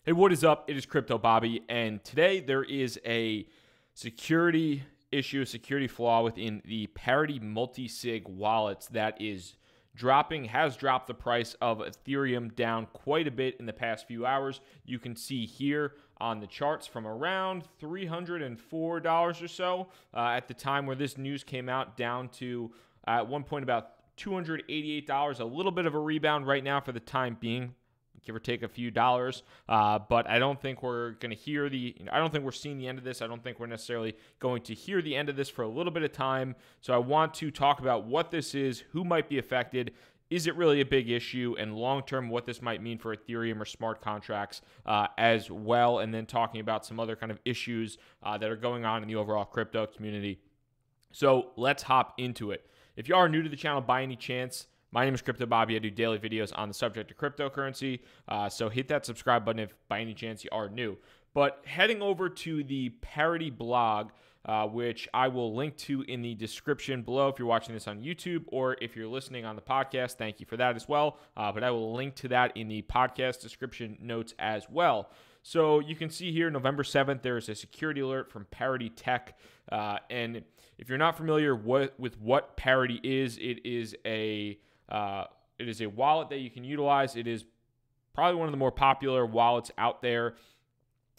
Hey, what is up? It is Crypto Bobby, and today there is a security issue, a security flaw within the Parity multi-sig wallets that has dropped the price of Ethereum down quite a bit in the past few hours. You can see here on the charts from around $304 or so at the time where this news came out, down to at one point about $288, a little bit of a rebound right now for the time being, give or take a few dollars, but I don't think we're going to hear I don't think we're seeing the end of this. I don't think we're necessarily going to hear the end of this for a little bit of time. So I want to talk about what this is, who might be affected, is it really a big issue, and long-term what this might mean for Ethereum or smart contracts as well, and then talking about some other kind of issues that are going on in the overall crypto community. So let's hop into it. If you are new to the channel by any chance, my name is Crypto Bobby. I do daily videos on the subject of cryptocurrency, so hit that subscribe button if by any chance you are new. But heading over to the Parity blog, which I will link to in the description below if you're watching this on YouTube, or if you're listening on the podcast, thank you for that as well. But I will link to that in the podcast description notes as well. So you can see here, November 7th, there's a security alert from Parity Tech. And if you're not familiar with what Parity is, it is a wallet that you can utilize. It is probably one of the more popular wallets out there,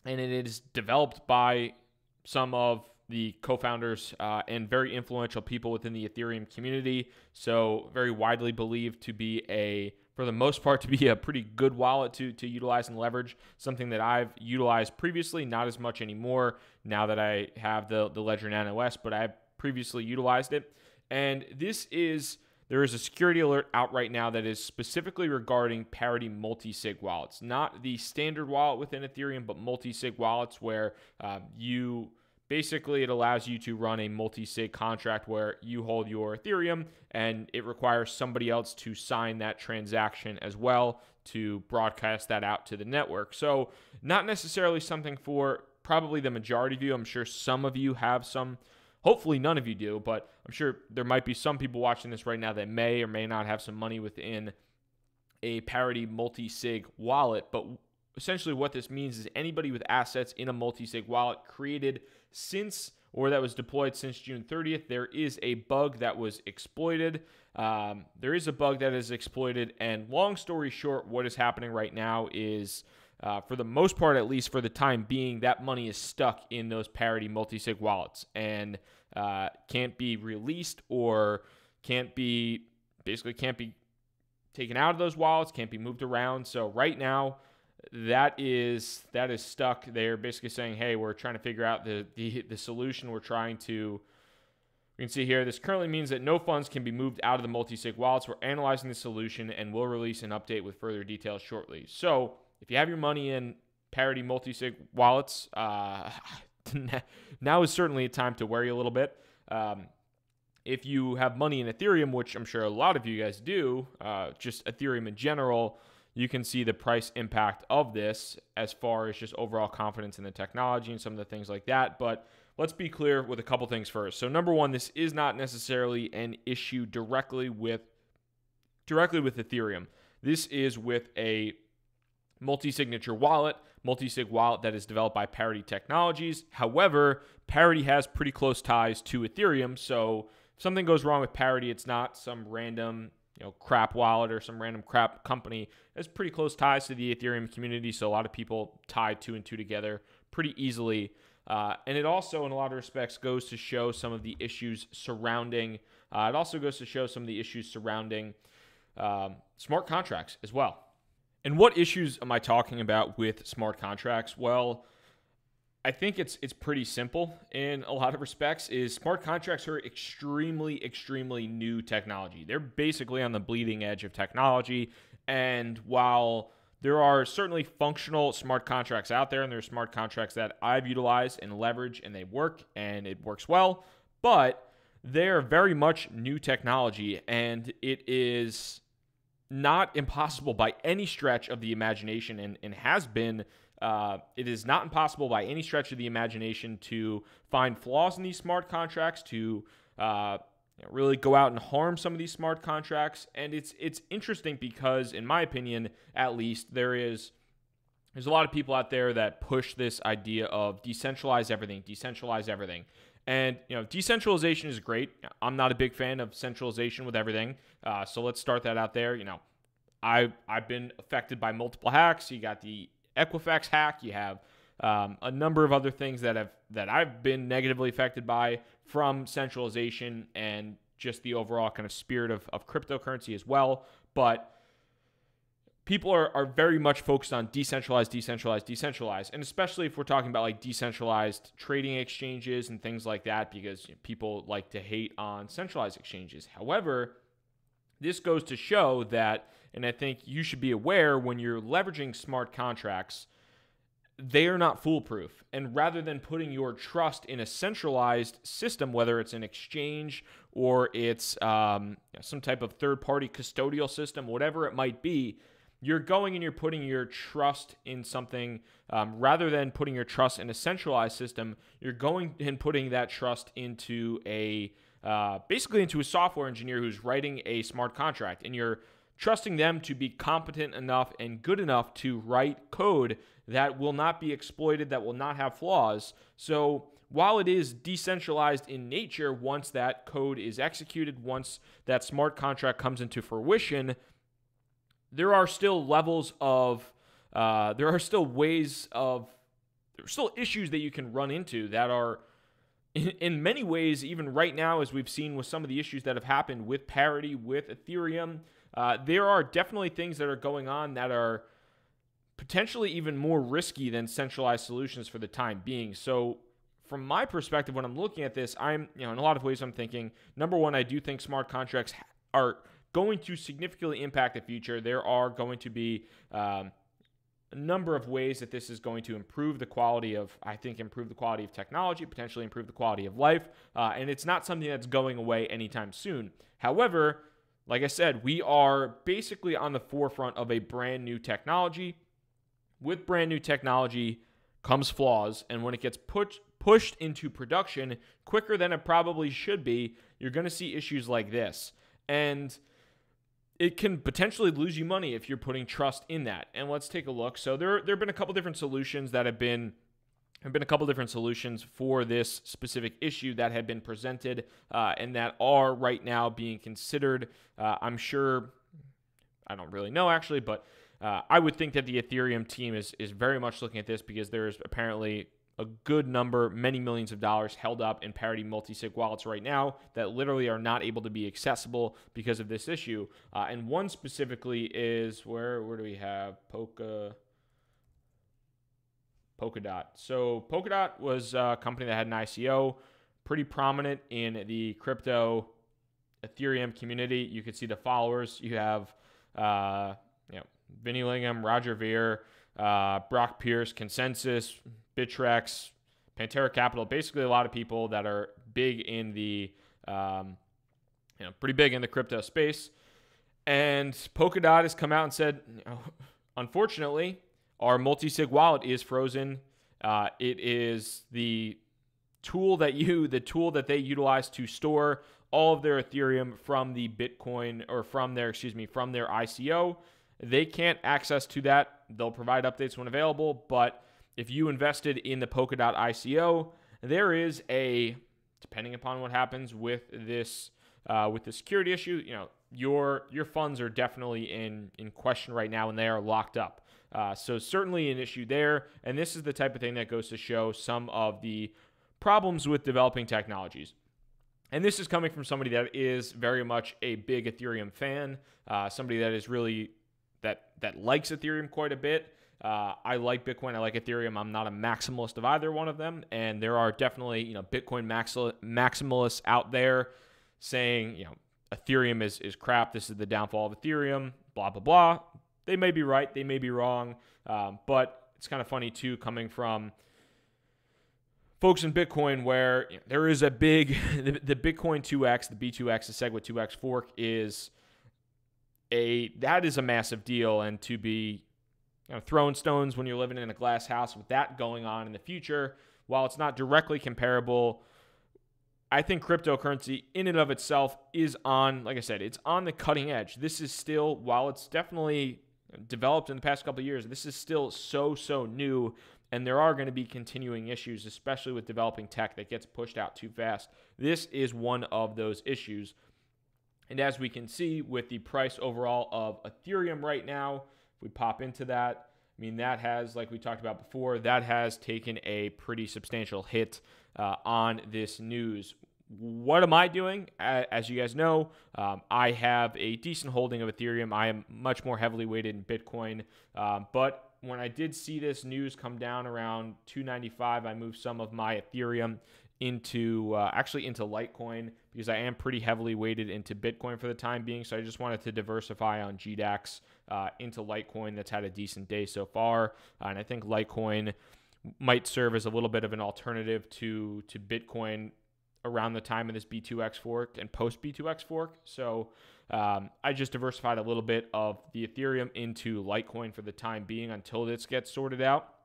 and it is developed by some of the co-founders and very influential people within the Ethereum community. So very widely believed to be for the most part, to be a pretty good wallet to utilize and leverage, something that I've utilized previously, not as much anymore now that I have the Ledger Nano S, but I've previously utilized it. And there is a security alert out right now that is specifically regarding Parity multi-sig wallets, not the standard wallet within Ethereum, but multi-sig wallets where it allows you to run a multi-sig contract where you hold your Ethereum and it requires somebody else to sign that transaction as well to broadcast that out to the network. So not necessarily something for probably the majority of you. I'm sure some of you have some. Hopefully none of you do, but I'm sure there might be some people watching this right now that may or may not have some money within a Parity multi-sig wallet. But essentially what this means is anybody with assets in a multi-sig wallet created that was deployed since June 30th, there is a bug that was exploited. And long story short, what is happening right now is, for the most part, at least for the time being, that money is stuck in those Parity multi-sig wallets and can't be released or can't be taken out of those wallets, can't be moved around. So right now, that is stuck. They're basically saying, hey, we're trying to figure out the solution. We can see here, this currently means that no funds can be moved out of the multi-sig wallets. We're analyzing the solution and we'll release an update with further details shortly. So if you have your money in Parity multi-sig wallets, now is certainly a time to worry a little bit. If you have money in Ethereum, which I'm sure a lot of you guys do, just Ethereum in general, you can see the price impact of this as far as just overall confidence in the technology and some of the things like that. But let's be clear with a couple things first. So number one, this is not necessarily an issue directly with Ethereum. This is with a multi-sig wallet that is developed by Parity Technologies. However, Parity has pretty close ties to Ethereum, so if something goes wrong with Parity, it's not some random crap wallet or some random crap company. It has pretty close ties to the Ethereum community, so a lot of people tie two and two together pretty easily. And it also, in a lot of respects, goes to show some of the issues surrounding smart contracts as well. And what issues am I talking about with smart contracts? Well, I think it's pretty simple in a lot of respects. Is smart contracts are extremely, extremely new technology. They're basically on the bleeding edge of technology. And while there are certainly functional smart contracts out there, and there are smart contracts that I've utilized and leveraged, and they work, and it works well, but they're very much new technology, and it is not impossible by any stretch of the imagination, and has been. It is not impossible by any stretch of the imagination to find flaws in these smart contracts, to really go out and harm some of these smart contracts. And it's interesting because, in my opinion, at least, there is there's a lot of people out there that push this idea of decentralize everything. And, decentralization is great. I'm not a big fan of centralization with everything. So let's start that out there. I've been affected by multiple hacks. You got the Equifax hack. You have a number of other things that I've been negatively affected by from centralization and just the overall kind of spirit of cryptocurrency as well. But people are very much focused on decentralized. And especially if we're talking about like decentralized trading exchanges and things like that, because people like to hate on centralized exchanges. However, this goes to show that, and I think you should be aware when you're leveraging smart contracts, they are not foolproof. And rather than putting your trust in a centralized system, whether it's an exchange or it's some type of third-party custodial system, whatever it might be, you're going and you're putting your trust in something, rather than putting your trust in a centralized system, you're going and putting that trust into basically into a software engineer who's writing a smart contract, and you're trusting them to be competent enough and good enough to write code that will not be exploited, that will not have flaws. So while it is decentralized in nature, once that code is executed, once that smart contract comes into fruition, there are still issues that you can run into that are, in many ways, even right now, as we've seen with some of the issues that have happened with Parity, with Ethereum, there are definitely things that are going on that are potentially even more risky than centralized solutions for the time being. So from my perspective, when I'm looking at this, in a lot of ways I'm thinking, number one, I do think smart contracts are going to significantly impact the future. There are going to be a number of ways that this is going to improve the quality of technology, potentially improve the quality of life, and it's not something that's going away anytime soon. However, like I said, we are basically on the forefront of a brand new technology. With brand new technology comes flaws, and when it gets pushed into production quicker than it probably should be, you're going to see issues like this. And it can potentially lose you money if you're putting trust in that. And let's take a look. So there have been a couple different solutions that have been a couple different solutions for this specific issue that have been presented and that are right now being considered. I'm sure, I don't really know actually, but I would think that the Ethereum team is very much looking at this, because there's apparently a good number, many millions of dollars held up in Parity multi-sig wallets right now that literally are not able to be accessible because of this issue. And one specifically is, where do we have? Polkadot. So Polkadot was a company that had an ICO, pretty prominent in the crypto Ethereum community. You can see the followers. You have Vinny Lingham, Roger Ver, Brock Pierce, Consensus, Bittrex, Pantera Capital, basically a lot of people that are big in the, pretty big in the crypto space. And Polkadot has come out and said, unfortunately, our multi-sig wallet is frozen. It is the tool that they utilize to store all of their Ethereum from the Bitcoin, or from their ICO. They can't access to that. They'll provide updates when available, but if you invested in the Polkadot ICO, there is depending upon what happens with this with the security issue, your funds are definitely in question right now, and they are locked up. So certainly an issue there, and this is the type of thing that goes to show some of the problems with developing technologies. And this is coming from somebody that is very much a big Ethereum fan, somebody that is really that likes Ethereum quite a bit. I like Bitcoin. I like Ethereum. I'm not a maximalist of either one of them. And there are definitely, Bitcoin maximalists out there saying, Ethereum is crap. This is the downfall of Ethereum, blah, blah, blah. They may be right. They may be wrong. But it's kind of funny, too, coming from folks in Bitcoin where there is a big, the Bitcoin 2X, the B2X, the SegWit 2X fork that is a massive deal. And to be throwing stones when you're living in a glass house with that going on in the future, while it's not directly comparable, I think cryptocurrency in and of itself is on, like I said, it's on the cutting edge. This is still, while it's definitely developed in the past couple of years. This is still so new, and there are going to be continuing issues, especially with developing tech that gets pushed out too fast. This is one of those issues. And as we can see with the price overall of Ethereum right now, if we pop into that, I mean, that has, like we talked about before, that has taken a pretty substantial hit on this news. What am I doing? As you guys know, I have a decent holding of Ethereum. I am much more heavily weighted in Bitcoin. But when I did see this news come down around 295, I moved some of my Ethereum into Litecoin, because I am pretty heavily weighted into Bitcoin for the time being. So I just wanted to diversify on GDAX into Litecoin. That's had a decent day so far. And I think Litecoin might serve as a little bit of an alternative to Bitcoin around the time of this B2X fork and post B2X fork. So I just diversified a little bit of the Ethereum into Litecoin for the time being until this gets sorted out.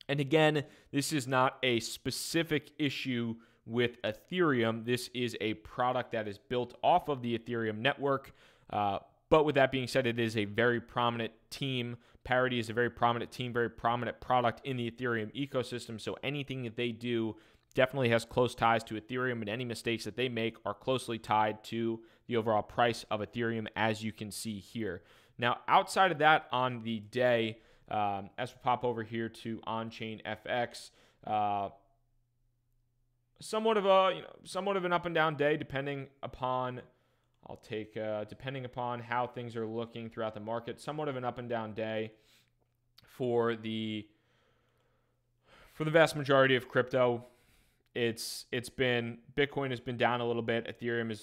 And again, this is not a specific issue with Ethereum. This is a product that is built off of the Ethereum network. But with that being said, it is a very prominent team. Parity is a very prominent team, very prominent product in the Ethereum ecosystem. So anything that they do definitely has close ties to Ethereum, and any mistakes that they make are closely tied to the overall price of Ethereum, as you can see here. Now, outside of that on the day, as we pop over here to on-chain FX, somewhat of an up and down day, depending upon how things are looking throughout the market. Somewhat of an up and down day for the vast majority of crypto. It's been, Bitcoin has been down a little bit. Ethereum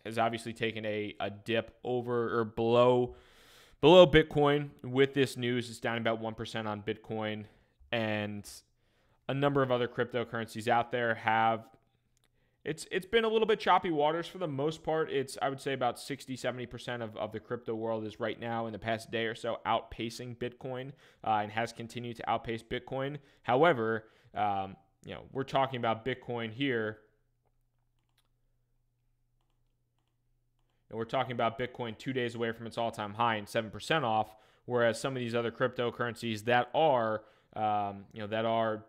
has obviously taken a dip over or below Bitcoin. With this news, it's down about 1% on Bitcoin, and a number of other cryptocurrencies out there have. It's been a little bit choppy waters for the most part. I would say about 60-70% of the crypto world is right now in the past day or so outpacing Bitcoin, and has continued to outpace Bitcoin. However, we're talking about Bitcoin here. And we're talking about Bitcoin 2 days away from its all-time high and 7% off, whereas some of these other cryptocurrencies that are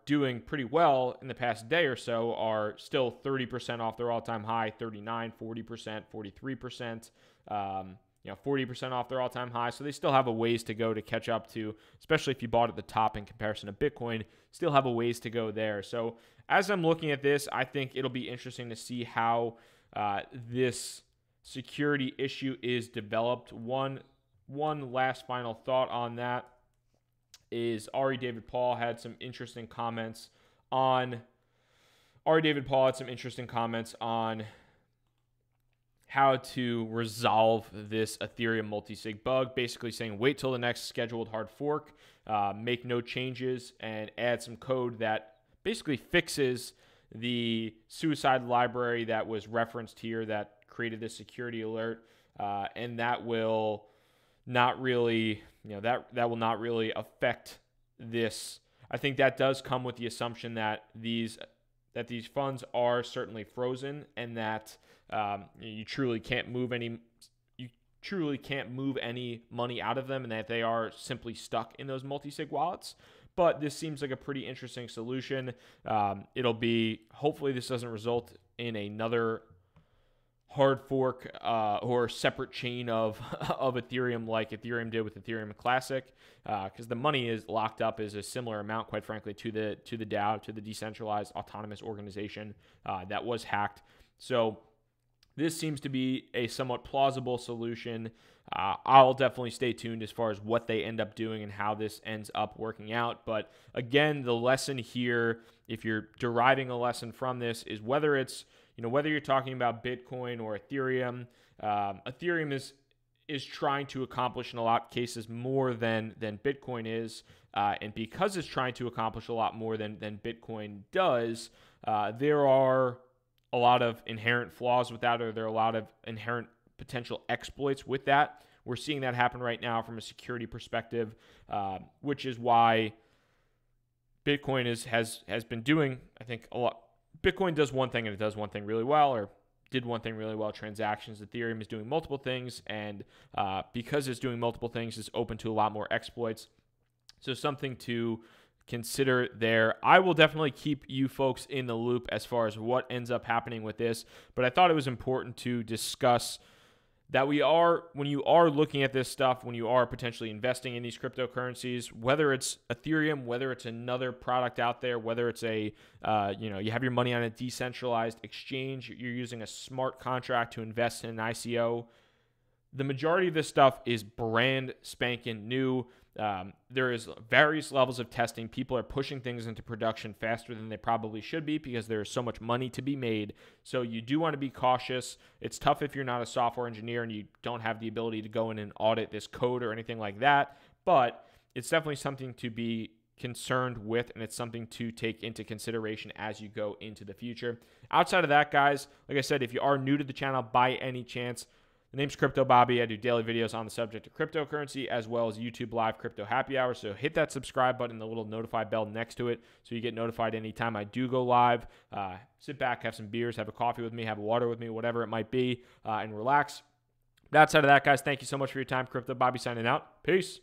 doing pretty well in the past day or so are still 30% off their all-time high, 39%, 40%, 43%, 40% off their all-time high. So they still have a ways to go to catch up to, especially if you bought at the top in comparison to Bitcoin, still have a ways to go there. So as I'm looking at this, I think it'll be interesting to see how this security issue is developed. One last final thought on that is David Paul had some interesting comments on how to resolve this Ethereum multi-sig bug, basically saying wait till the next scheduled hard fork, make no changes, and add some code that basically fixes the suicide library that was referenced here that created this security alert, and that will not really, that will not really affect this. I think that does come with the assumption that these funds are certainly frozen, and that you truly can't move any money out of them, and that they are simply stuck in those multi-sig wallets. But this seems like a pretty interesting solution. Hopefully this doesn't result in another hard fork or separate chain of Ethereum like Ethereum did with Ethereum Classic, because the money is locked up as a similar amount, quite frankly, to the DAO, to the decentralized autonomous organization that was hacked. So this seems to be a somewhat plausible solution. I'll definitely stay tuned as far as what they end up doing and how this ends up working out. But again, the lesson here, if you're deriving a lesson from this, is whether you're talking about Bitcoin or Ethereum, Ethereum is trying to accomplish in a lot of cases more than Bitcoin is. And because it's trying to accomplish a lot more than Bitcoin does, there are a lot of inherent flaws with that, or there are a lot of inherent potential exploits with that. We're seeing that happen right now from a security perspective, which is why Bitcoin has been doing, I think, a lot. Bitcoin does one thing, and it does one thing really well, or did one thing really well, transactions. Ethereum is doing multiple things, and because it's doing multiple things, it's open to a lot more exploits. So something to consider there. I will definitely keep you folks in the loop as far as what ends up happening with this, but I thought it was important to discuss that when you are looking at this stuff, when you are potentially investing in these cryptocurrencies, whether it's Ethereum, whether it's another product out there, whether it's you have your money on a decentralized exchange, you're using a smart contract to invest in an ICO, the majority of this stuff is brand spanking new. There is various levels of testing. People are pushing things into production faster than they probably should be because there is so much money to be made. So you do want to be cautious. It's tough if you're not a software engineer and you don't have the ability to go in and audit this code or anything like that. But it's definitely something to be concerned with, and it's something to take into consideration as you go into the future. Outside of that, guys, like I said, if you are new to the channel by any chance, the name's Crypto Bobby. I do daily videos on the subject of cryptocurrency as well as YouTube Live Crypto Happy Hour. So hit that subscribe button, the little notify bell next to it so you get notified anytime I do go live. Sit back, have some beers, have a coffee with me, have a water with me, whatever it might be, and relax. But outside of that, guys, thank you so much for your time. Crypto Bobby signing out. Peace.